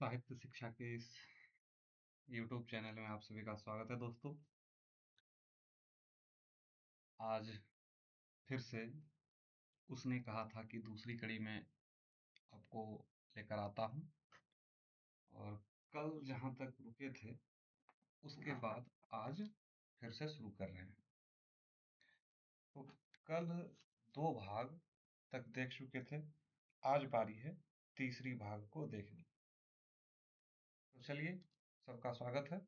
साहित्य शिक्षा के इस YouTube चैनल में आप सभी का स्वागत है दोस्तों। आज फिर से उसने कहा था कि दूसरी कड़ी में आपको लेकर आता हूँ और कल जहाँ तक रुके थे उसके बाद आज फिर से शुरू कर रहे हैं। तो कल 2 भाग तक देख चुके थे, आज बारी है तीसरी भाग को देखने। तो चलिए, सबका स्वागत है।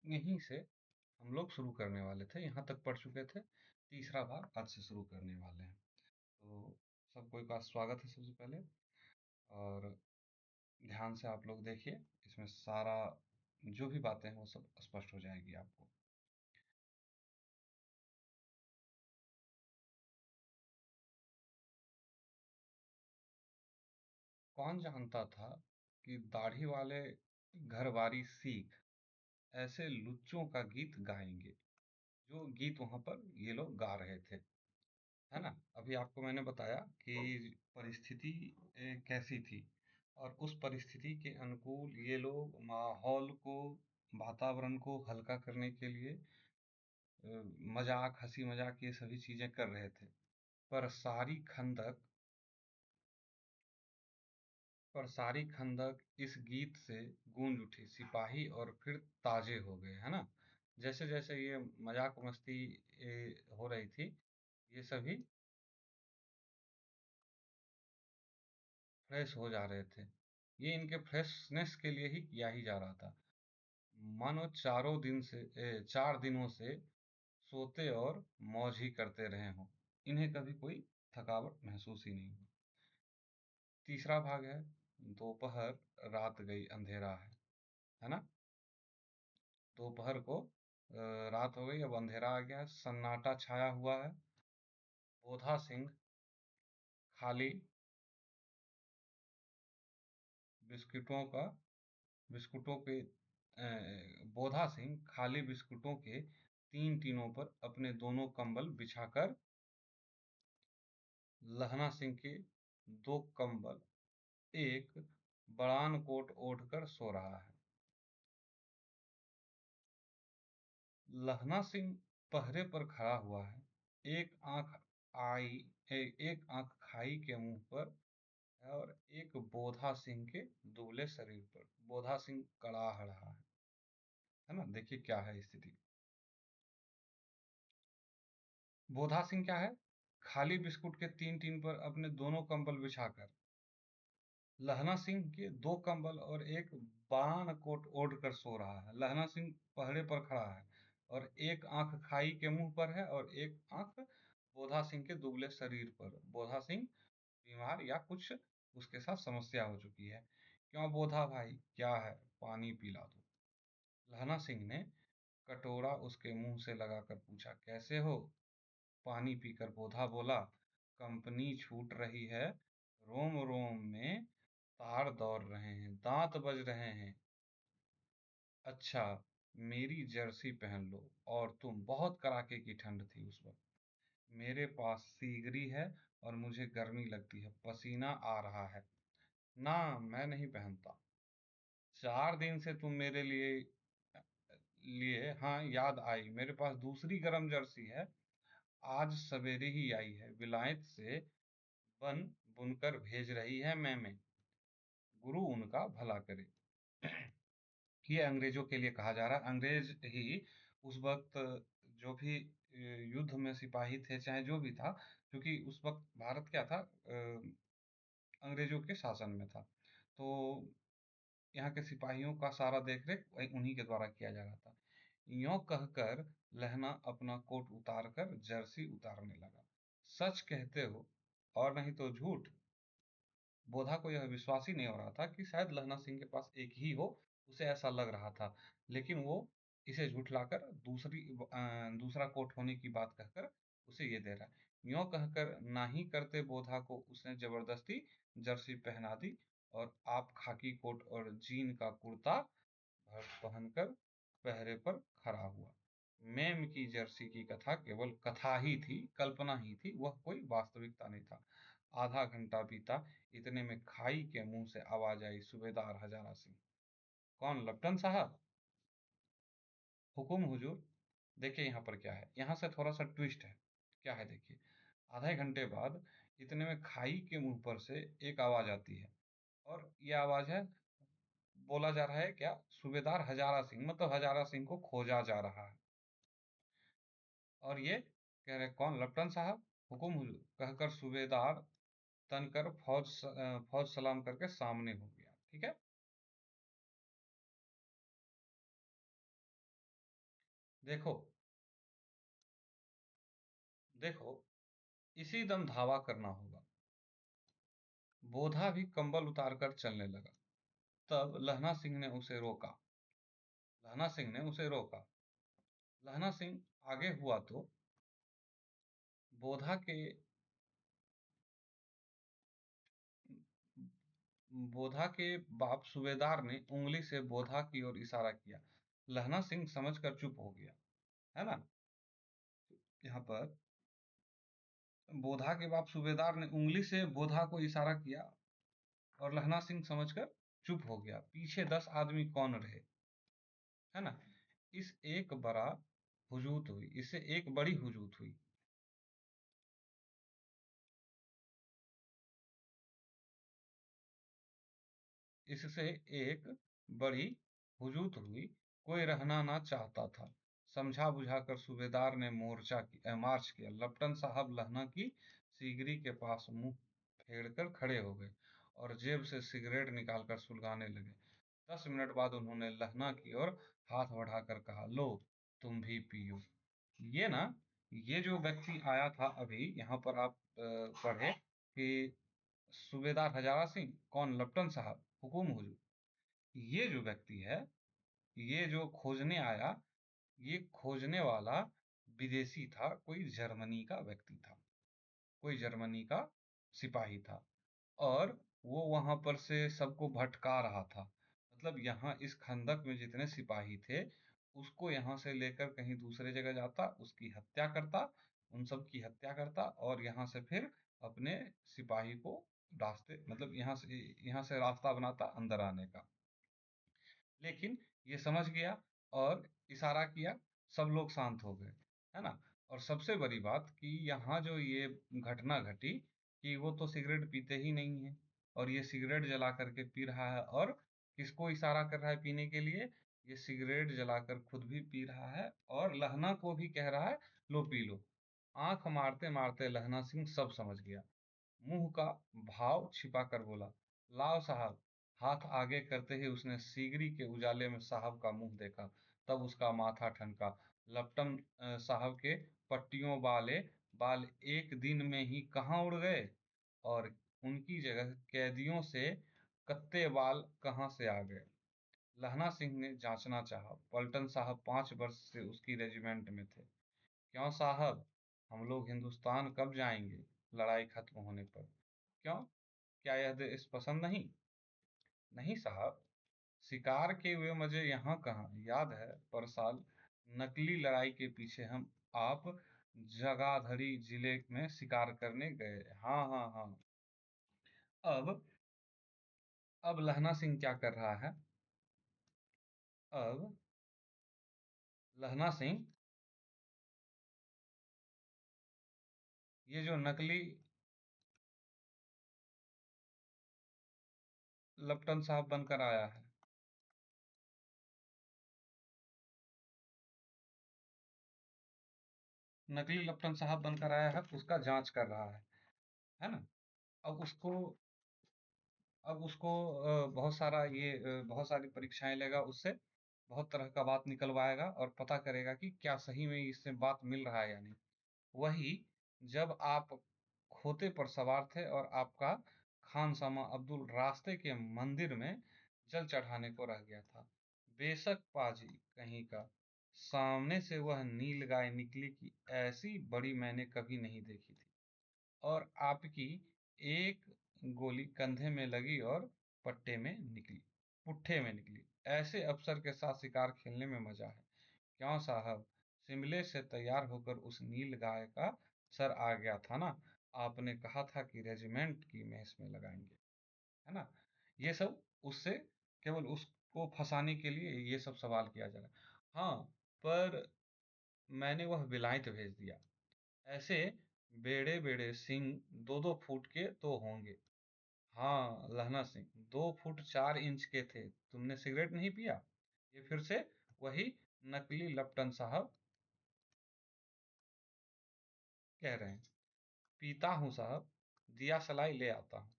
यहीं से हम लोग शुरू करने वाले थे, यहाँ तक पढ़ चुके थे, तीसरा भाग आज से शुरू करने वाले हैं। तो सब कोई का स्वागत है सबसे पहले, और ध्यान से आप लोग देखिए, इसमें सारा जो भी बातें हैं वो सब स्पष्ट हो जाएगी आपको। कौन जानता था कि दाढ़ी वाले घरवारी सीख ऐसे लुच्चों का गीत गाएंगे, जो गीत वहां पर ये लोग गा रहे थे, है ना। अभी आपको मैंने बताया कि परिस्थिति कैसी थी, और उस परिस्थिति के अनुकूल ये लोग माहौल को, वातावरण को हल्का करने के लिए मजाक, हंसी मजाक, ये सभी चीजें कर रहे थे। पर सारी खंदक पर सारी खंदक इस गीत से गूंज उठी। सिपाही और फिर ताजे हो गए, है ना। जैसे जैसे ये मजाक मस्ती हो रही थी, ये सभी फ्रेश हो जा रहे थे। ये इनके फ्रेशनेस के लिए ही किया ही जा रहा था। मानो 4 दिनों से सोते और मौज ही करते रहे हों। इन्हें कभी कोई थकावट महसूस ही नहीं हुई। तीसरा भाग है, दोपहर रात गई अंधेरा है ना। दोपहर को रात हो गई, अब अंधेरा आ गया है, सन्नाटा छाया हुआ है। बोधा सिंह खाली बिस्किटों का बिस्कुटों के बोधा सिंह खाली बिस्कुटों के 3 टीनों पर अपने दोनों कंबल बिछाकर लहना सिंह के 2 कंबल एक बड़ान कोट ओढ़कर सो रहा है। लहना सिंह पहरे पर खड़ा हुआ है। एक आंख एक आंख खाई के मुंह पर है और एक बोधा सिंह के दुबले शरीर पर। बोधा सिंह कड़ाह रहा है ना। देखिए क्या है स्थिति। बोधा सिंह क्या है, खाली बिस्कुट के 3 टीन पर अपने दोनों कंबल बिछाकर लहना सिंह के 2 कंबल और एक बान कोट ओढ़कर सो रहा है। लहना सिंह पहरे पर खड़ा है और एक आंख खाई के मुंह पर है और एक आंख बोधा सिंह के दुबले शरीर पर। बोधा सिंह बीमार या कुछ उसके साथ समस्या हो चुकी है। क्यों बोधा भाई, क्या है, पानी पिला दो। लहना सिंह ने कटोरा उसके मुंह से लगाकर पूछा, कैसे हो। पानी पीकर बोधा बोला, कंपनी छूट रही है, रोम रोम में तार दौड़ रहे हैं, दांत बज रहे हैं। अच्छा, मेरी जर्सी पहन लो। और तुम, बहुत कड़ाके की ठंड थी उस वक्त। मेरे पास सीगरी है और मुझे गर्मी लगती है, पसीना आ रहा है। ना, मैं नहीं पहनता। 4 दिन से तुम मेरे लिए हाँ, याद आई, मेरे पास दूसरी गर्म जर्सी है, आज सवेरे ही आई है, विलायत से बन बुनकर भेज रही है मैंने, गुरु उनका भला करे। ये अंग्रेजों के लिए कहा जा रहा है। अंग्रेज ही उस वक्त जो भी युद्ध में सिपाही थे, चाहे जो भी था, क्योंकि उस वक्त भारत क्या था, अंग्रेजों के शासन में था। तो यहाँ के सिपाहियों का सारा देख रेख उन्हीं के द्वारा किया जा रहा था। यों कहकर लहना अपना कोट उतारकर जर्सी उतारने लगा। सच कहते हो और नहीं तो झूठ। बोधा को यह विश्वास ही नहीं हो रहा था कि शायद लहना सिंह के पास एक ही हो, उसे ऐसा लग रहा था। लेकिन वो इसे झुठलाकर दूसरा कोट होने की बात कहकर उसे ये दे रहा है। यों कहकर ना ही करते बोधा को उसने जबरदस्ती जर्सी पहना दी और आप खाकी कोट और जीन का कुर्ता पहनकर पहरे पर खड़ा हुआ। मेम की जर्सी की कथा केवल कथा ही थी, कल्पना ही थी, वह कोई वास्तविकता नहीं था। आधा घंटा बीता, इतने में खाई के मुंह से आवाज आई, सूबेदार हजारा सिंह। कौन? लेफ्टिनेंट साहब? हुकुम हुजूर। देखिए यहाँ पर क्या है, यहाँ से थोड़ा सा ट्विस्ट है। क्या है देखिए, आधे घंटे बाद इतने में खाई के मुंह पर से एक आवाज आती है, और यह आवाज है, बोला जा रहा है क्या, सूबेदार हजारा सिंह, मतलब हजारा सिंह को खोजा जा रहा है। और ये कह रहे कौन? लेफ्टिनेंट साहब। हुकुम हुजूर कहकर सूबेदार तनकर फौज सलाम करके सामने हो गया। ठीक है, देखो देखो, इसी दम धावा करना होगा। बोधा भी कंबल उतारकर चलने लगा। तब लहना सिंह ने उसे रोका। लहना सिंह ने उसे रोका। लहना सिंह आगे हुआ तो बोधा के बोधा के बाप सूबेदार ने उंगली से बोधा की ओर इशारा किया। लहना सिंह समझकर चुप हो गया। है ना? यहाँ पर बोधा के बाप सूबेदार ने उंगली से बोधा को इशारा किया और लहना सिंह समझकर चुप हो गया। पीछे 10 आदमी कौन रहे? है ना? इस एक बड़ा हुजूत हुई, इससे एक बड़ी हुजूत हुई। इससे एक बड़ी हुजूत हुई। कोई रहना ना चाहता था। समझा बुझाकर सूबेदार ने मार्च किया। लेफ्टिनेंट साहब लहना की सीगरी के पास मुंह फेर कर खड़े हो गए और जेब से सिगरेट निकालकर सुलगाने लगे। 10 मिनट बाद उन्होंने लहना की ओर हाथ बढ़ाकर कहा, लो तुम भी पियो। ये ना, ये जो व्यक्ति आया था अभी यहाँ पर, आप पढ़े कि सूबेदार हजारा सिंह, कौन? लेफ्टिनेंट साहब, हुकुम हुजूर। ये जो व्यक्ति है, ये जो खोजने आया, ये खोजने वाला विदेशी था, कोई जर्मनी का व्यक्ति था, कोई जर्मनी का सिपाही था। और वो वहां पर से सबको भटका रहा था। मतलब यहाँ इस खंदक में जितने सिपाही थे, उसको यहाँ से लेकर कहीं दूसरे जगह जाता, उसकी हत्या करता, उन सब की हत्या करता, और यहाँ से फिर अपने सिपाही को रास्ते, मतलब यहाँ से रास्ता बनाता अंदर आने का। लेकिन ये समझ गया और इशारा किया, सब लोग शांत हो गए। है ना? और सबसे बड़ी बात कि यहाँ जो ये घटना घटी, कि वो तो सिगरेट पीते ही नहीं है, और ये सिगरेट जला करके पी रहा है, और किसको इशारा कर रहा है पीने के लिए? ये सिगरेट जलाकर खुद भी पी रहा है और लहना को भी कह रहा है, लो पी लो। आंख मारते मारते लहना सिंह सब समझ गया। मुंह का भाव छिपाकर बोला, लाओ साहब। हाथ आगे करते ही उसने सीगरी के उजाले में साहब का मुंह देखा। तब उसका माथा ठनका। लपटन साहब के पट्टियों वाले बाल एक दिन में ही कहाँ उड़ गए, और उनकी जगह कैदियों से कत्ते बाल कहाँ से आ गए? लहना सिंह ने जांचना चाहा। पलटन साहब 5 वर्ष से उसकी रेजिमेंट में थे। क्यों साहब, हम लोग हिंदुस्तान कब जाएंगे, लड़ाई खत्म होने पर? क्यों, क्या यह देश पसंद नहीं? नहीं साहब, शिकार के हुए मजे यहाँ कहाँ, याद है पर साल नकली लड़ाई के पीछे हम आप जगाधरी जिले में शिकार करने गए। हाँ हाँ हाँ। अब अब लहना सिंह क्या कर रहा है? अब लहना सिंह ये जो नकली लपटन साहब बनकर आया है, नकली लेफ्टिनेंट साहब बनकर आया है, उसका जांच कर रहा है ना? अब उसको अब उसको बहुत सारा बहुत सारी परीक्षाएं लेगा उससे, बहुत तरह का बात निकलवाएगा और पता करेगा कि क्या सही में इससे बात मिल रहा है या नहीं। वही जब आप खोते पर सवार थे और आपका खानसामा अब्दुल रास्ते के मंदिर में जल चढ़ाने को रह गया था। बेशक पाजी कहीं का, सामने से वह नील गाय निकली कि ऐसी बड़ी मैंने कभी नहीं देखी थी। और आपकी एक गोली कंधे में लगी और पट्टे में निकली पुट्ठे में निकली। ऐसे अफसर के साथ शिकार खेलने में मजा है। क्यों साहब, शिमले से तैयार होकर उस नील गाय का सर आ गया था ना। आपने कहा था कि रेजिमेंट की मेस में लगाएंगे, है ना। ये सब उससे केवल उसको फंसाने के लिए ये सब सवाल किया जा रहा है। हाँ, पर मैंने वह विलायत भेज दिया। ऐसे बेड़े बेड़े सिंह 2-2 फुट के तो होंगे। हाँ लहना सिंह, 2 फुट 4 इंच के थे। तुमने सिगरेट नहीं पिया? ये फिर से वही नकली लपटन साहब कह रहे हैं। पीता हूँ साहब, दिया सलाई ले आता हूँ,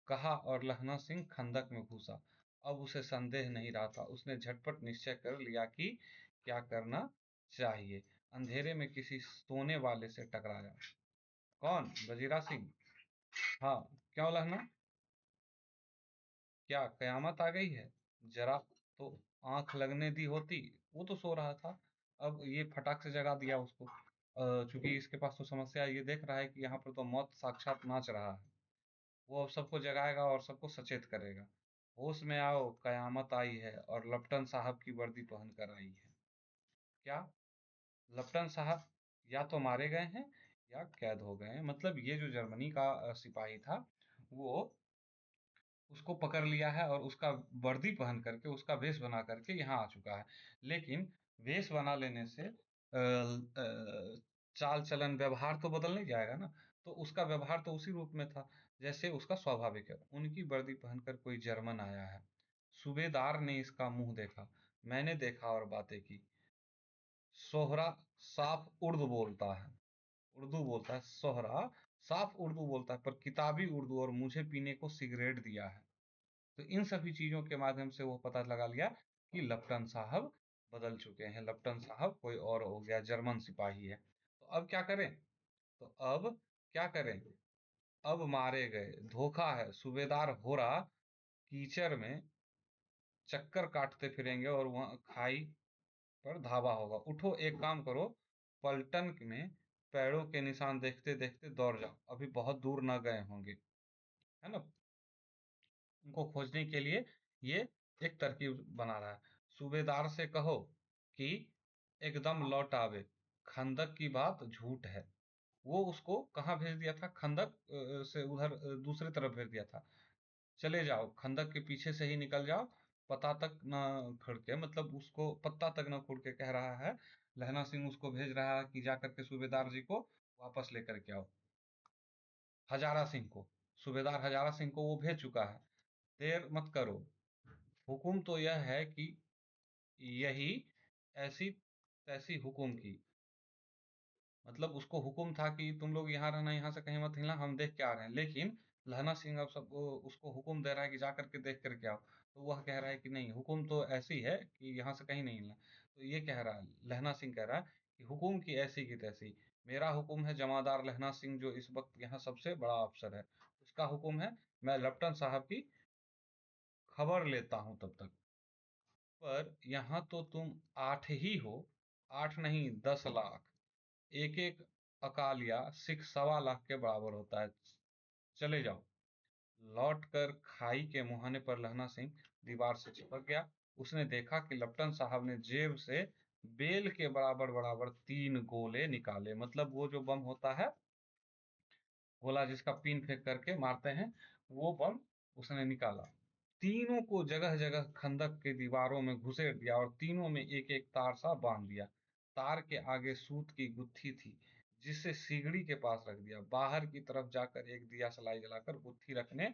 कहा और लहना सिंह खंदक में घुसा। अब उसे संदेह नहीं रहा था। उसने झटपट निश्चय कर लिया कि क्या करना चाहिए। अंधेरे में किसी सोने वाले से टकराया। कौन? वजीरा सिंह। हाँ। क्यों लहना, क्या कयामत आ गई है? जरा तो आंख लगने दी होती। वो तो सो रहा था, अब ये फटाक से जगा दिया उसको। चूंकि इसके पास तो समस्या ये देख रहा है कि यहाँ पर तो मौत साक्षात नाच रहा है। वो अब सबको जगाएगा और सबको सचेत करेगा। होश में आओ, कयामत आई है और लपटन साहब की वर्दी पहन कर आई है। क्या? लपटन साहब या तो मारे गए हैं या कैद हो गए हैं। मतलब ये जो जर्मनी का सिपाही था, वो उसको पकड़ लिया है और उसका वर्दी पहन करके, उसका वेश बना करके यहाँ आ चुका है। लेकिन वेश बना लेने से चाल चलन व्यवहार तो बदल नहीं जाएगा ना। तो उसका व्यवहार तो उसी रूप में था जैसे उसका स्वाभाविक है। उनकी वर्दी पहनकर कोई जर्मन आया है। सूबेदार ने इसका मुंह देखा, मैंने देखा और बातें की। सोहरा साफ उर्दू बोलता है। सोहरा साफ उर्दू बोलता है, पर किताबी उर्दू, और मुझे पीने को सिगरेट दिया है। तो इन सभी चीजों के माध्यम से वो पता लगा लिया कि लप्टन साहब बदल चुके हैं। लप्टन साहब कोई और हो गया, जर्मन सिपाही है। तो अब क्या करें? तो अब क्या करें? अब मारे गए, धोखा है। सूबेदार हो रहा कीचड़ में चक्कर काटते फिरेंगे और वहां खाई पर धावा होगा। उठो, एक काम करो, पलटन में पैरों के निशान देखते देखते दौड़ जाओ। अभी बहुत दूर न गए होंगे, है ना। उनको खोजने के लिए ये एक तरकीब बना रहा है। सूबेदार से कहो कि एकदम लौट आवे, खंदक की बात झूठ है। वो उसको कहाँ भेज दिया था? खंदक से उधर दूसरी तरफ भेज दिया था। चले जाओ, खंदक के पीछे से ही निकल जाओ, पता तक न खड़के, मतलब उसको पत्ता तक न खुड़ के कह रहा है। लहना सिंह उसको भेज रहा है कि जा करके सूबेदार जी को वापस लेकर के आओ। हजारा सिंह को, सूबेदार हजारा सिंह को वो भेज चुका है। देर मत करो। हुकुम तो यह है कि यही ऐसी तैसी हुकुम की। मतलब उसको हुक्म था कि तुम लोग यहाँ रहना, यहाँ से कहीं मत हिलना, हम देख के आ रहे हैं। लेकिन लहना सिंह अब सबको उसको हुक्म दे रहा है कि जा करके देख करके आओ। तो वह कह रहा है कि नहीं, हुक्म तो ऐसी है कि यहाँ से कहीं नहीं हिलना। तो ये कह रहा है, लहना सिंह कह रहा है कि हुकुम की ऐसी की तैसी। मेरा हुक्म है, जमादार लहना सिंह जो इस वक्त यहाँ सबसे बड़ा अफसर है, उसका हुक्म है। मैं लेफ्टिनेंट साहब की खबर लेता हूँ तब तक। पर यहाँ तो तुम 8 ही हो। 8 नहीं, 10 लाख। एक एक अकालिया सिख 1.25 लाख के बराबर होता है। चले जाओ। लौट कर खाई के मुहाने पर लहना सिंह दीवार से चिपक गया। उसने देखा कि लपटन साहब ने जेब से बेल के बराबर बराबर 3 गोले निकाले। मतलब वो जो बम होता है, गोला जिसका पिन फेंक करके मारते हैं, वो बम उसने निकाला। तीनों को जगह जगह खंदक के दीवारों में घुसेड़ दिया और तीनों में एक एक तार सा बांध दिया। तार के आगे सूत की गुत्थी थी, जिसे सीगड़ी के पास रख दिया। बाहर की तरफ जाकर एक दिया सलाई जलाकर गुत्थी रखने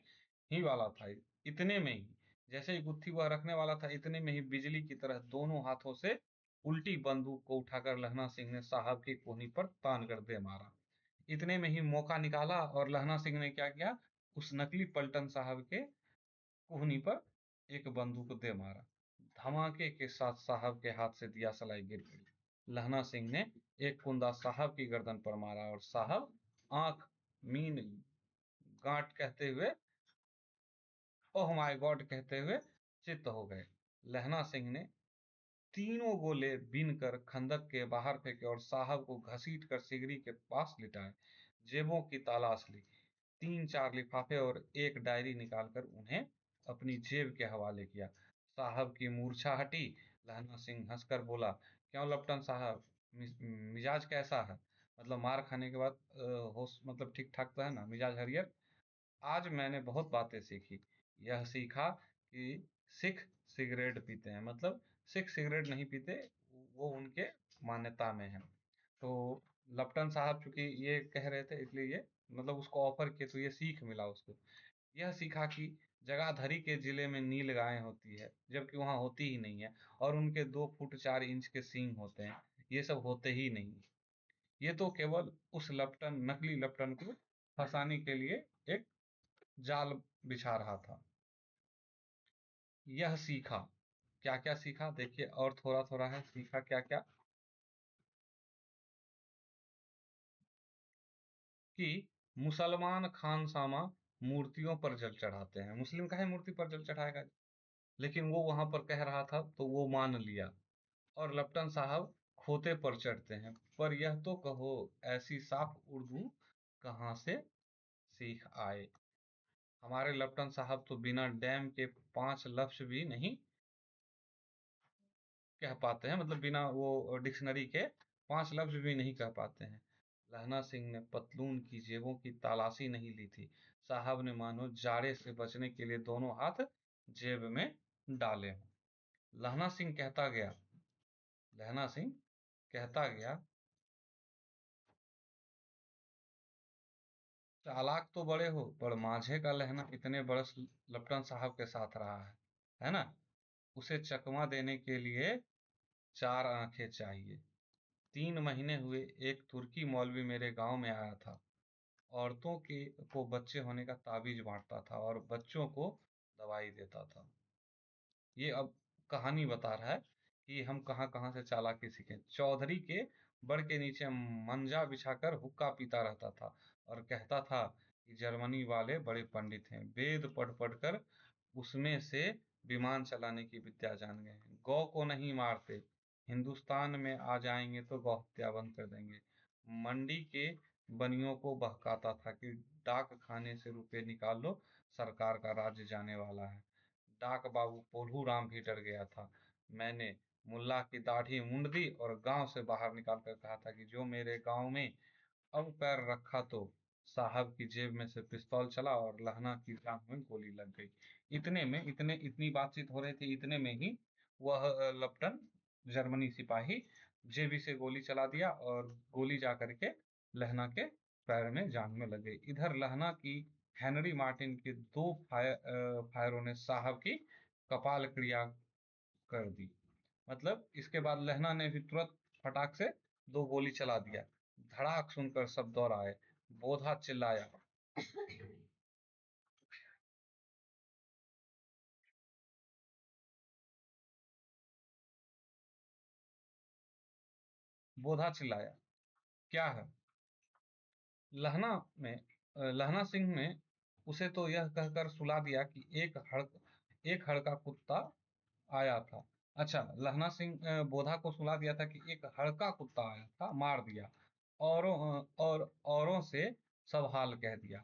ही वाला था। इतने में ही, जैसे ही गुत्थी वह रखने वाला था, इतने में ही बिजली की तरह दोनों हाथों से उल्टी बंदूक को उठाकर लहना सिंह ने साहब की कोहनी पर तान कर दे मारा। इतने में ही मौका निकाला और लहना सिंह ने क्या किया? उस नकली पलटन साहब के कोहनी पर एक बंदूक दे मारा। धमाके के साथ साहब के हाथ से दिया सलाई गिर पड़ी। लहना सिंह ने एक कुंदा साहब की गर्दन पर मारा और साहब आंख मीन गांठ कहते हुए, ओह माय गॉड कहते हुए चित्त हो गए। लहना सिंह ने तीनों गोले बीन कर खंदक के बाहर फेंके और साहब को घसीट कर सिगरी के पास लिटाए। जेबों की तलाश ली, 3-4 लिफाफे और एक डायरी निकालकर उन्हें अपनी जेब के हवाले किया। साहब की मूर्छा हटी। लहना सिंह हंसकर बोला, क्यों लपटन साहब, मिजाज कैसा है? मतलब मार खाने के बाद होश मतलब ठीक ठाक तो है ना, मिजाज हरियर? आज मैंने बहुत बातें सीखी। यह सीखा कि सिख सिगरेट पीते हैं, मतलब सिख सिगरेट नहीं पीते, वो उनके मान्यता में है। तो लप्टन साहब चूंकि ये कह रहे थे इसलिए ये मतलब उसको ऑफर किए, तो ये सीख मिला उसको। यह सीखा कि जगाधरी के जिले में नील गायें होती है, जबकि वहां होती ही नहीं है, और उनके 2 फुट 4 इंच के सींग होते हैं। ये सब होते ही नहीं। ये तो केवल उस लप्टन, नकली लप्टन को फंसाने के लिए एक जाल बिछा रहा था। यह सीखा, क्या क्या सीखा देखिए, और थोड़ा थोड़ा है, सीखा क्या क्या कि मुसलमान खानसामा मूर्तियों पर जल चढ़ाते हैं। मुस्लिम काहे मूर्ति पर जल चढ़ाएगा? लेकिन वो वहां पर कह रहा था तो वो मान लिया। और लप्टन साहब खोते पर चढ़ते हैं। पर यह तो कहो, ऐसी साफ उर्दू कहाँ से सीख आए? हमारे लप्टन साहब तो बिना डैम के 5 लफ्ज भी नहीं कह पाते हैं, मतलब बिना वो डिक्शनरी के 5 लफ्ज भी नहीं कह पाते हैं। लहना सिंह ने पतलून की जेबों की तलाशी नहीं ली थी। साहब ने मानो जाड़े से बचने के लिए दोनों हाथ जेब में डाले हों। लहना सिंह कहता गया, लहना सिंह कहता गया, चालाक तो बड़े हो, पर माझे का लहना इतने बरस लपटन साहब के साथ रहा है ना? उसे चकमा देने के लिए 4 आंखें चाहिए। 3 महीने हुए, एक तुर्की मौलवी मेरे गांव में आया था। औरतों के को बच्चे होने का ताबीज बांटता था और बच्चों को दवाई देता था। ये अब कहानी बता रहा है कि हम कहाँ कहाँ से चालाकी सीखे। चौधरी के बड़ के नीचे मंजा बिछाकर हुक्का पीता रहता था और कहता था कि जर्मनी वाले बड़े पंडित हैं, वेद पढ़ पढ़ कर उसमें से विमान चलाने की विद्या जान गए हैं। गौ को नहीं मारते, हिंदुस्तान में आ जाएंगे तो गौ हत्या बंद कर देंगे। मंडी के बनियों को बहकाता था कि डाक खाने से रुपए निकाल लो, सरकार का राज्य जाने वाला है। डाक बाबू पोल्हू राम भी डर गया था। मैंने मुल्ला की दाढ़ी मुंड दी और गांव से बाहर निकाल कर कहा था कि जो मेरे गांव में अब पैर रखा तो साहब की जेब में से पिस्तौल चला और लहना की जांघ में गोली लग गई। इतने में, इतनी बातचीत हो रही थी, इतने में ही वह लपटन जर्मनी सिपाही जेबी से गोली चला दिया और गोली जा करके लहना के पैर में, जांघ में लग गई। इधर लहना की हेनरी मार्टिन के 2 फायरों ने साहब की कपाल क्रिया कर दी। मतलब इसके बाद लहना ने भी तुरंत फटाक से 2 गोली चला दिया। धड़ाक सुनकर सब दौड़ आए। बोधा चिल्लाया, बोधा चिल्लाया, क्या है? लहना में लहना सिंह ने उसे तो यह कहकर सुला दिया कि एक हड़का कुत्ता आया था। अच्छा, लहना सिंह बोधा को सुला दिया था कि एक हड़का कुत्ता आया था, मार दिया। और औरों से सब हाल कह दिया।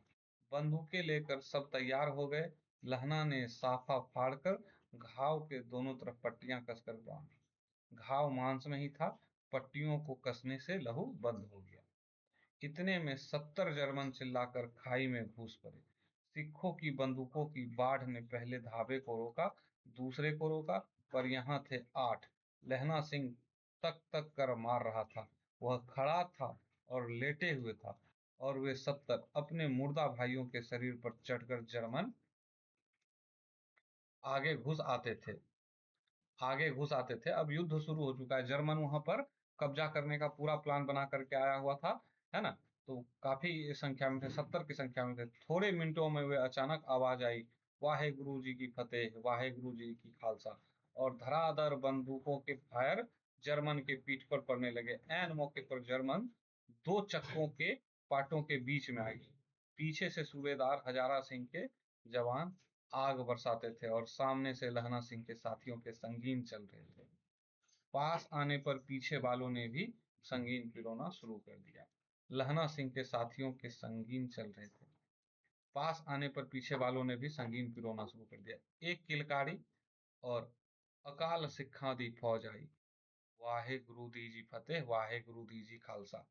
बंदूकें लेकर सब तैयार हो गए। लहना ने साफा फाड़कर घाव के दोनों तरफ पट्टियां कसकर बांधी। घाव मांस में ही था। पट्टियों को कसने से लहू बंद हो गया। इतने में 70 जर्मन चिल्लाकर खाई में घुस पड़े। सिखों की बंदूकों की बाढ़ ने पहले धाबे को रोका, दूसरे को रोका, पर यहाँ थे 8। लहना सिंह तक तक कर मार रहा था। वह खड़ा था और लेटे हुए था, और वे 70 अपने मुर्दा भाइयों के शरीर पर चढ़कर जर्मन आगे घुस आते थे आगे घुस आते थे। अब युद्ध शुरू हो चुका है। जर्मन वहां पर कब्जा करने का पूरा प्लान बना करके आया हुआ था, है ना? तो काफी संख्या में थे, 70 की संख्या में थे। थोड़े मिनटों में वे अचानक आवाज आई, वाहे गुरु जी की फतेह, वाहे गुरु जी की खालसा। और धड़ाधड़ बंदूकों के फायर जर्मन के पीठ पर पड़ने लगे। ऐन मौके पर जर्मन दो चक्कों के पाटों के बीच में आई। पीछे से सूबेदार हजारा सिंह के जवान आग बरसाते थे और सामने से लहना सिंह के साथियों के संगीन चल रहे थे। पास आने पर पीछे वालों ने भी संगीन पिरोना शुरू कर दिया। लहना सिंह के साथियों के संगीन चल रहे थे। पास आने पर पीछे वालों ने भी संगीन पिरोना शुरू कर दिया। एक किलकारी और अकाल सिखा दी फौज आई। वाहे गुरु दी जी फतेह, वाहे गुरु दी जी खालसा।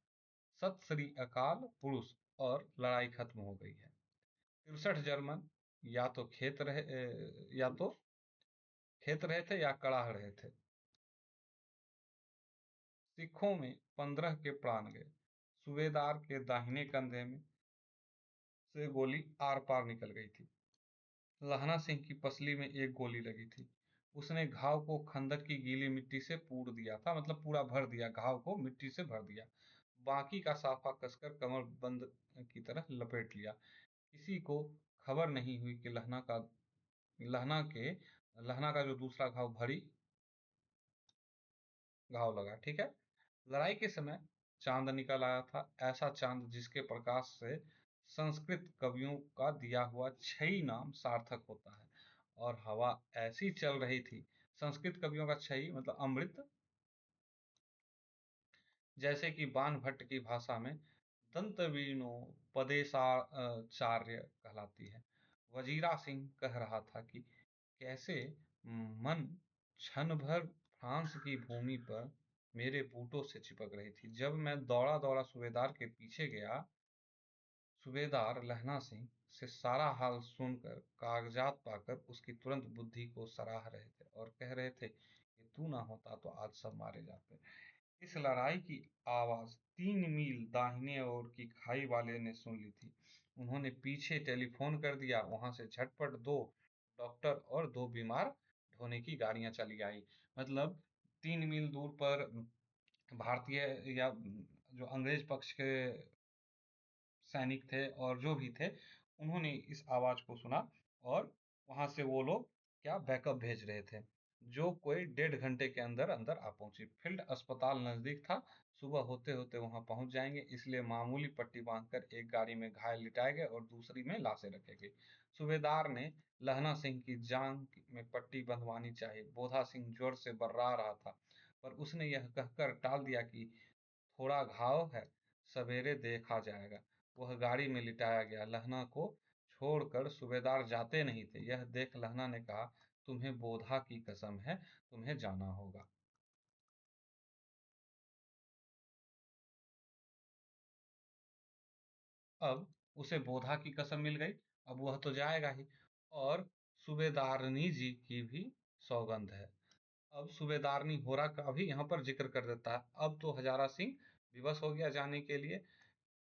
सत श्री अकाल पुरुष। और लड़ाई खत्म हो गई है। 63 जर्मन या तो खेत रहे थे या कड़ाह रहे थे। सिखों में 15 के प्राण गए। सूबेदार के दाहिने कंधे में से गोली आर पार निकल गई थी। लहना सिंह की पसली में एक गोली लगी थी। उसने घाव को खंदक की गीली मिट्टी से पूर दिया था, मतलब पूरा भर दिया, घाव को मिट्टी से भर दिया। बाकी का साफा कसकर कमर बंद की तरह लपेट लिया। किसी को खबर नहीं हुई कि लहना के लहना का जो दूसरा घाव लगा। ठीक है। लड़ाई के समय चांद निकल आया था, ऐसा चांद जिसके प्रकाश से संस्कृत कवियों का दिया हुआ छई नाम सार्थक होता है। और हवा ऐसी चल रही थी, संस्कृत कवियों का छई मतलब अमृत, जैसे कि बाण भट्ट की भाषा में दंतवीणो पदेशाचार्य कहलाती है। वजीरा सिंह कह रहा था कि कैसे मन क्षण भर फ्रांस की भूमि पर मेरे बूटों से चिपक रही थी। जब मैं दौड़ा दौड़ा सूबेदार के पीछे गया, सूबेदार लहना सिंह से सारा हाल सुनकर कागजात पाकर उसकी तुरंत बुद्धि को सराह रहे थे और कह रहे थे कि तू ना होता तो आज सब मारे जाते। इस लड़ाई की आवाज 3 मील दाहिने ओर की खाई वाले ने सुन ली थी। उन्होंने पीछे टेलीफोन कर दिया। वहां से झटपट 2 डॉक्टर और 2 बीमार ढोने की गाड़ियां चली आई। मतलब 3 मील दूर पर भारतीय या जो अंग्रेज पक्ष के सैनिक थे और जो भी थे, उन्होंने इस आवाज को सुना और वहां से वो लोग क्या बैकअप भेज रहे थे, जो कोई 1.5 घंटे के अंदर अंदर आ पहुंची। फील्ड अस्पताल नजदीक था। सुबह होते होते वहां पहुंच जाएंगे, इसलिए मामूली पट्टी बांधकर एक गाड़ी में घायल लिटाए गए और दूसरी में लाशें रखे गई। सूबेदार ने लहना सिंह की जांग में पट्टी बंधवानी चाहिए। बोधा सिंह जोर से बर्रा रहा था, पर उसने यह कहकर टाल दिया कि थोड़ा घाव है, सवेरे देखा जाएगा। वह गाड़ी में लिटाया गया। लहना को छोड़कर सूबेदार जाते नहीं थे। यह देख लहना ने कहा, तुम्हें बोधा की कसम है, तुम्हें जाना होगा। अब उसे बोधा की कसम मिल गई, अब वह तो जाएगा ही, और सूबेदारनी जी की भी सौगंध है। अब सूबेदारनी होरा का भी यहाँ पर जिक्र कर देता है। अब तो हजारा सिंह विवश हो गया जाने के लिए।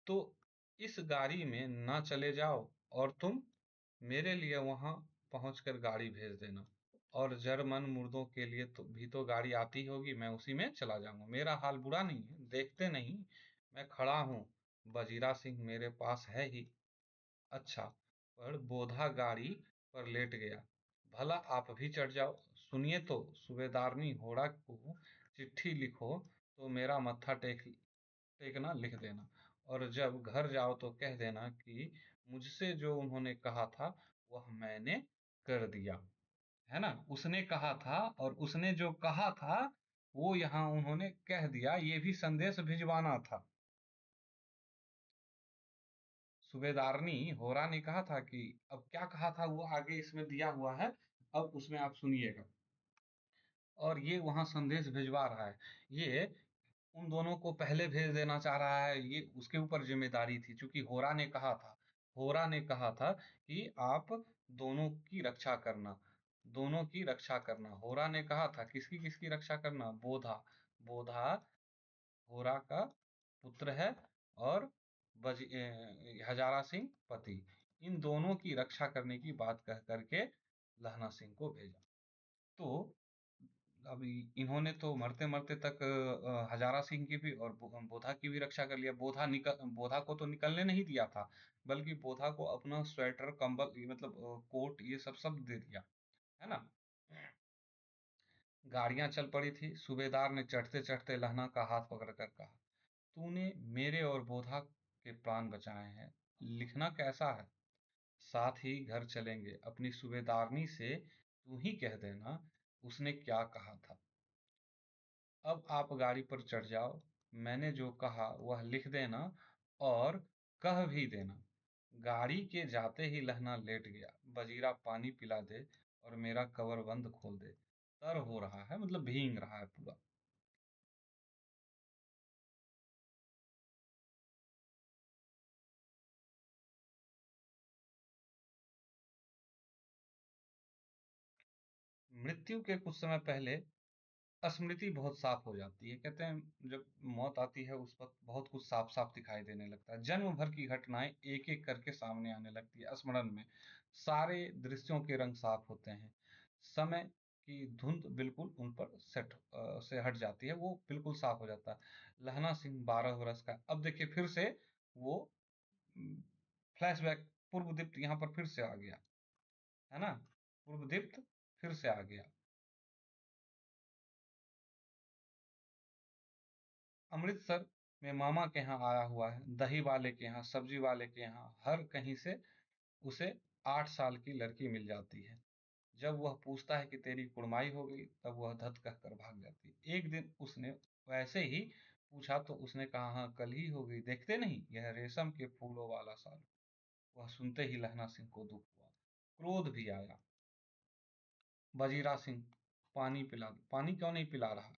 तो इस गाड़ी में ना चले जाओ, और तुम मेरे लिए वहां पहुंचकर गाड़ी भेज देना। और जर्मन मुर्दों के लिए तो भी तो गाड़ी आती होगी, मैं उसी में चला जाऊंगा। मेरा हाल बुरा नहीं है, देखते नहीं, मैं खड़ा हूँ। वजीरा सिंह मेरे पास है ही। अच्छा, पर बोधा गाड़ी पर लेट गया। भला आप भी चढ़ जाओ। सुनिए तो, सूबेदारनी होड़ा को चिट्ठी लिखो तो मेरा मत्था टेकना लिख देना। और जब घर जाओ तो कह देना कि मुझसे जो उन्होंने कहा था वह मैंने कर दिया। है ना? उसने कहा था और उसने जो कहा था वो यहाँ उन्होंने कह दिया, ये भी संदेश भिजवाना था। सूबेदारनी होरा ने कहा था कि अब क्या कहा था वो आगे इसमें दिया हुआ है, अब उसमें आप सुनिएगा। और ये वहां संदेश भिजवा रहा है। ये उन दोनों को पहले भेज देना चाह रहा है, ये उसके ऊपर जिम्मेदारी थी, क्योंकि होरा ने कहा था कि आप दोनों की रक्षा करना, दोनों की रक्षा करना। होरा ने कहा था किसकी किसकी रक्षा करना? बोधा। बोधा होरा का पुत्र है और हजारा सिंह पति। इन दोनों की रक्षा करने की बात कह करके लहना सिंह को भेजा। तो अभी इन्होंने तो मरते मरते तक हजारा सिंह की भी और बोधा की भी रक्षा कर लिया। बोधा को तो निकलने नहीं दिया था, बल्कि बोधा को अपना स्वेटर, कंबल, ये मतलब कोट, ये सब सब दे दिया। है ना? गाड़ियां चल पड़ी थी। सूबेदार ने चढ़ते चढ़ते लहना का हाथ पकड़कर कहा, तूने मेरे और बोधा के प्राण बचाए हैं। लिखना कैसा है? साथ ही घर चलेंगे। अपनी सूबेदारनी से तू ही कह देना उसने क्या कहा था। अब आप गाड़ी पर चढ़ जाओ। मैंने जो कहा वह लिख देना और कह भी देना। गाड़ी के जाते ही लहना लेट गया। वजीरा पानी पिला दे और मेरा कवर बंद खोल दे। तर हो रहा है, मतलब भीग रहा है पूरा। मृत्यु के कुछ समय पहले स्मृति बहुत साफ हो जाती है। कहते हैं जब मौत आती है उस वक्त बहुत कुछ साफ साफ दिखाई देने लगता है। जन्म भर की घटनाएं एक एक करके सामने आने लगती है स्मरण में। सारे दृश्यों के रंग साफ होते हैं। समय की धुंध बिल्कुल उन पर से हट जाती है, वो बिल्कुल साफ हो जाता है। लहना सिंह 12 वर्ष का। अब देखिए फिर से वो फ्लैशबैक, पूर्व दीप्त यहाँ पर फिर से आ गया, है ना। पूर्व दीप्त फिर से आ गया। अमृतसर में मामा के यहाँ आया हुआ है, दही वाले के यहाँ, सब्जी वाले के यहाँ, हर कहीं से उसे 8 साल की लड़की मिल जाती है। जब वह पूछता है कि तेरी कुड़माई हो गई, तब वह धत कहकर भाग जाती है। एक दिन उसने वैसे ही पूछा तो उसने कहा, हाँ कल ही हो गई, देखते नहीं यह रेशम के फूलों वाला साल। वह सुनते ही लहना सिंह को दुख हुआ, क्रोध भी आया। वजीरा सिंह, पानी पिला दो। पानी क्यों नहीं पिला रहा?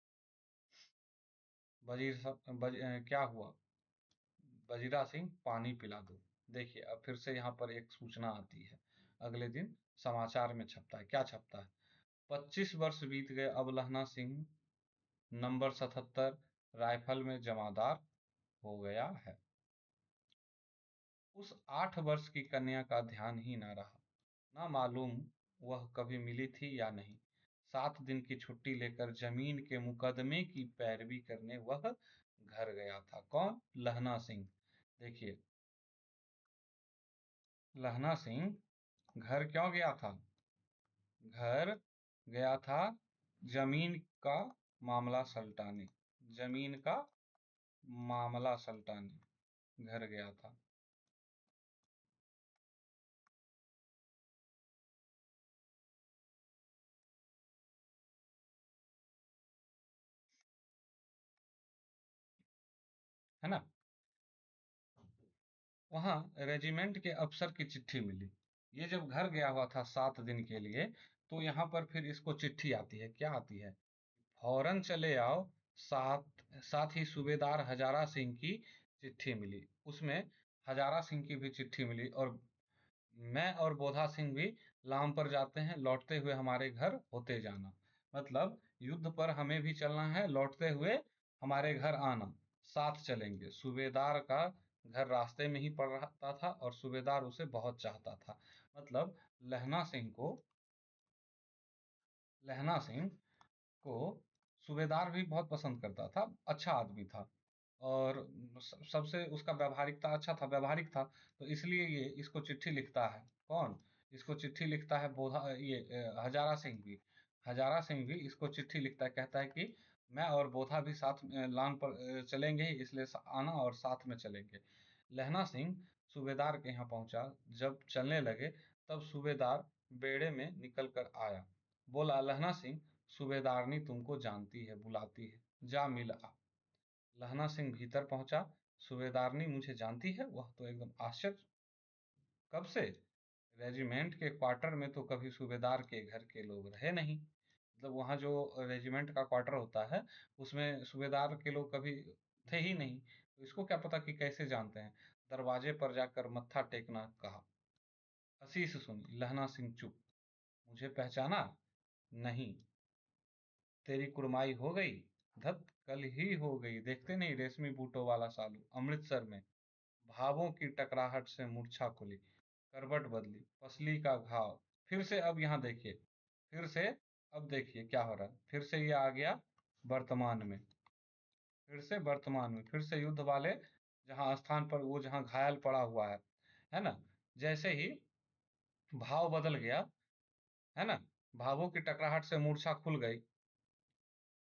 क्या हुआ? वजीरा सिंह, पानी पिला दो। देखिए अब फिर से यहाँ पर एक सूचना आती है। अगले दिन समाचार में छपता है। क्या छपता है? 25 वर्ष बीत गए, अब लहना सिंह नंबर 77 राइफल में जमादार हो गया है। उस 8 वर्ष की कन्या का ध्यान ही न रहा। ना मालूम वह कभी मिली थी या नहीं। 7 दिन की छुट्टी लेकर जमीन के मुकदमे की पैरवी करने वह घर गया था। कौन? लहना सिंह। देखिए, लहना सिंह घर क्यों गया था? घर गया था जमीन का मामला सलटाने। जमीन का मामला सलटाने घर गया था। है ना। वहां रेजिमेंट के अफसर की चिट्ठी मिली। ये जब घर गया हुआ था 7 दिन के लिए, तो यहाँ पर फिर इसको चिट्ठी आती है। क्या आती है? फौरन चले आओ। साथ साथ ही सूबेदार हजारा सिंह की चिट्ठी मिली। उसमें हजारा सिंह की भी चिट्ठी मिली। और मैं और बोधा सिंह भी लाम पर जाते हैं, लौटते हुए हमारे घर होते जाना। मतलब युद्ध पर हमें भी चलना है, लौटते हुए हमारे घर आना। साथ चलेंगे। सूबेदार का घर रास्ते में ही पड़ रहा था और सूबेदार उसे बहुत चाहता था। मतलब लहना सिंह को लहना सिंह को सूबेदार भी बहुत पसंद करता था। अच्छा आदमी था और सबसे उसका व्यवहारिकता अच्छा था, व्यवहारिक था। तो इसलिए ये इसको चिट्ठी लिखता है। कौन? इसको चिट्ठी लिखता है बोधा, हजारा सिंह भी। हजारा सिंह भी इसको चिट्ठी लिखता है, कहता है कि मैं और बोधा भी साथ में लांग पर चलेंगे ही, इसलिए आना और साथ में चलेंगे। लहना सिंह सूबेदार के यहाँ पहुंचा। जब चलने लगे तब सूबेदार बेड़े में निकल कर आया। बोला, लहना सिंह, सूबेदारनी तुमको जानती है, बुलाती है, जा मिल आ। लहना सिंह भीतर पहुंचा। सूबेदारनी मुझे जानती है? वह तो एकदम आश्चर्य। कब से? रेजिमेंट के क्वार्टर में तो कभी सूबेदार के घर के लोग रहे नहीं। मतलब वहाँ जो रेजिमेंट का क्वार्टर होता है उसमें सूबेदार के लोग कभी थे ही नहीं, तो इसको क्या पता कि कैसे जानते हैं। दरवाजे पर जाकर मत्था टेकना कहा। असीस सुनी। लहना सिंह चुप। मुझे पहचाना नहीं? तेरी कुड़माई हो गई? धत कल ही हो गई, देखते नहीं रेशमी बूटों वाला सालू अमृतसर में। भावों की टकराहट से मूर्छा खुली, करवट बदली, पसली का घाव। फिर से अब यहाँ देखिए, फिर से अब देखिए क्या हो रहा है। फिर से ये आ गया वर्तमान में। फिर से वर्तमान में, फिर से युद्ध वाले जहाँ स्थान पर वो जहाँ घायल पड़ा हुआ है ना। जैसे ही भाव बदल गया, है ना, भावों की टकराहट से मूर्छा खुल गई।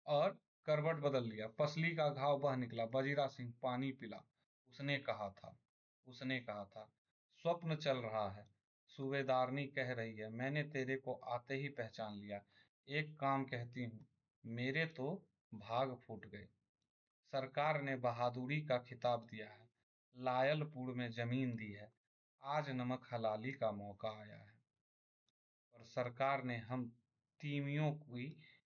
और करवट बदल लिया। पसली का घाव बह निकला। बजीरा सिंह पानी पिला। उसने कहा था स्वप्न चल रहा है। सूबेदारनी कह रही है मैंने तेरे को आते ही पहचान लिया। एक काम कहती हूँ, मेरे तो भाग फूट गए। सरकार ने बहादुरी का खिताब दिया है। लायलपुर में जमीन दी है। आज नमक हलाली का मौका आया है। और सरकार ने हम तीमियों की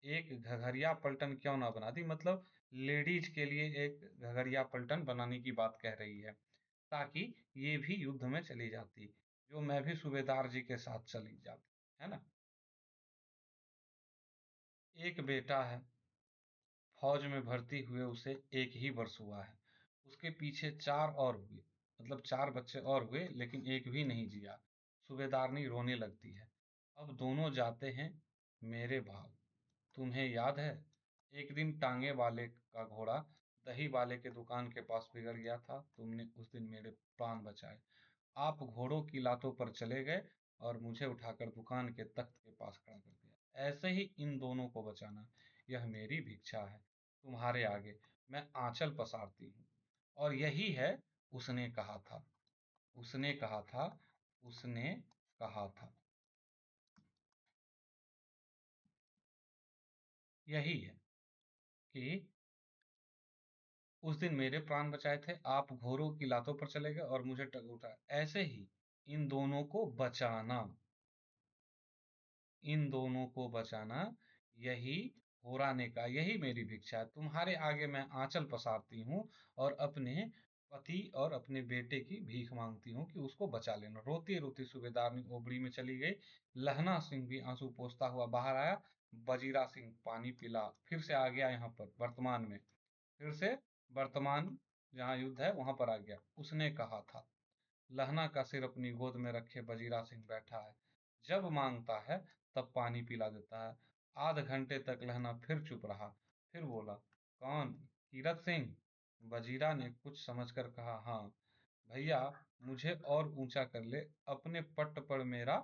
एक घघरिया पलटन क्यों ना बना दी, मतलब लेडीज के लिए एक घघरिया पलटन बनाने की बात कह रही है, ताकि ये भी युद्ध में चली जाती, जो मैं भी सूबेदार जी के साथ चली जाती, है ना। एक बेटा है, फौज में भर्ती हुए उसे एक ही वर्ष हुआ है। उसके पीछे चार और हुए, मतलब चार बच्चे और हुए, लेकिन एक भी नहीं जिया। सूबेदारनी रोने लगती है। अब दोनों जाते हैं मेरे भाग। तुम्हें याद है, एक दिन टांगे वाले का घोड़ा दही वाले के दुकान के पास बिगड़ गया था। तुमने उस दिन मेरे प्राण बचाए। आप घोड़ों की लातों पर चले गए और मुझे उठाकर दुकान के तख्त के पास खड़ा कर दिया। ऐसे ही इन दोनों को बचाना, यह मेरी भिक्षा है तुम्हारे आगे। मैं आंचल पसारती हूँ। और यही है, उसने कहा था। उसने कहा था। उसने कहा था। यही है कि उस दिन मेरे प्राण बचाए थे, आप घोरों की लातों पर चले गए और मुझे उठाया। ऐसे ही इन दोनों को बचाना, इन दोनों को बचाना, यही होराने का, यही मेरी भिक्षा है। तुम्हारे आगे मैं आंचल पसारती हूँ और अपने पति और अपने बेटे की भीख मांगती हूँ कि उसको बचा लेना। रोती रोती सूबेदारनी ओबड़ी में चली गई। लहना सिंह भी आंसू पोंछता हुआ बाहर आया। बजीरा सिंह पानी पिला फिर से आ गया यहाँ पर वर्तमान में। फिर से वर्तमान जहाँ युद्ध है वहां पर आ गया। उसने कहा था। लहना का सिर अपनी गोद में रखे बजीरा सिंह बैठा है। जब मांगता है तब पानी पिला देता है। आध घंटे तक लहना फिर चुप रहा। फिर बोला, कौन? कीरत सिंह? बजीरा ने कुछ समझकर कहा, हाँ भैया, मुझे और ऊंचा कर ले, अपने पट्ट पर मेरा,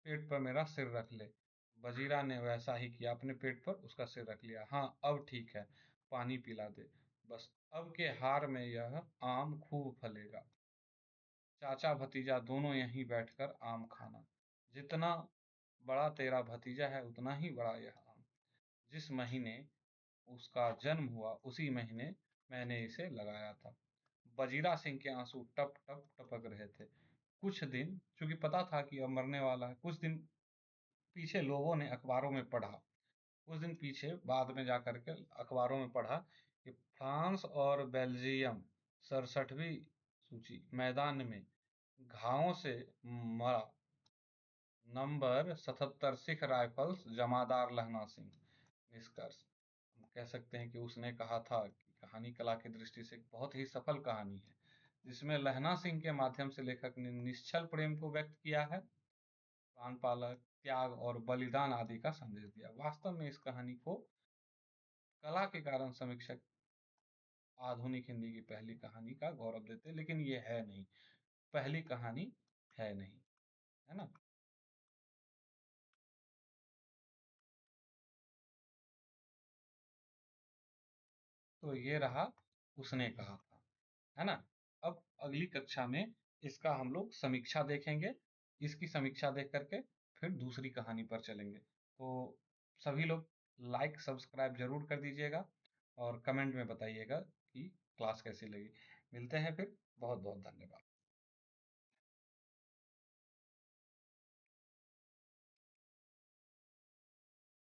पेट पर मेरा सिर रख ले। बजीरा ने वैसा ही किया, अपने पेट पर उसका सिर रख लिया। हाँ अब ठीक है, पानी पिला दे बस। अब के हार में यह आम खूब फलेगा। चाचा भतीजा दोनों यहीं बैठकर आम खाना। जितना बड़ा तेरा भतीजा है उतना ही बड़ा यह आम। जिस महीने उसका जन्म हुआ उसी महीने मैंने इसे लगाया था। बजीरा सिंह के आंसू टप टप टपक रहे थे। कुछ दिन, चूंकि पता था कि अब मरने वाला है, कुछ दिन पीछे लोगों ने अखबारों में पढ़ा। कुछ दिन पीछे बाद में जाकर के अखबारों में पढ़ा कि फ्रांस और बेल्जियम 67वीं सूची मैदान में घावों से मरा। नंबर 77 सिख राइफल्स जमादार लहना सिंह। निष्कर्ष, हम कह सकते हैं कि उसने कहा था कि कहानी कला की दृष्टि से एक बहुत ही सफल कहानी है, जिसमें लहना सिंह के माध्यम से लेखक ने निश्चल प्रेम को व्यक्त किया है, प्राण पालक त्याग और बलिदान आदि का संदेश दिया। वास्तव में इस कहानी को कला के कारण समीक्षक आधुनिक हिंदी की पहली कहानी का गौरव देते, लेकिन ये है नहीं, पहली कहानी है नहीं, है ना। तो ये रहा, उसने कहा था, है ना। अब अगली कक्षा में इसका हम लोग समीक्षा देखेंगे। इसकी समीक्षा देख करके फिर दूसरी कहानी पर चलेंगे। तो सभी लोग लाइक सब्सक्राइब जरूर कर दीजिएगा और कमेंट में बताइएगा कि क्लास कैसी लगी। मिलते हैं फिर। बहुत बहुत धन्यवाद।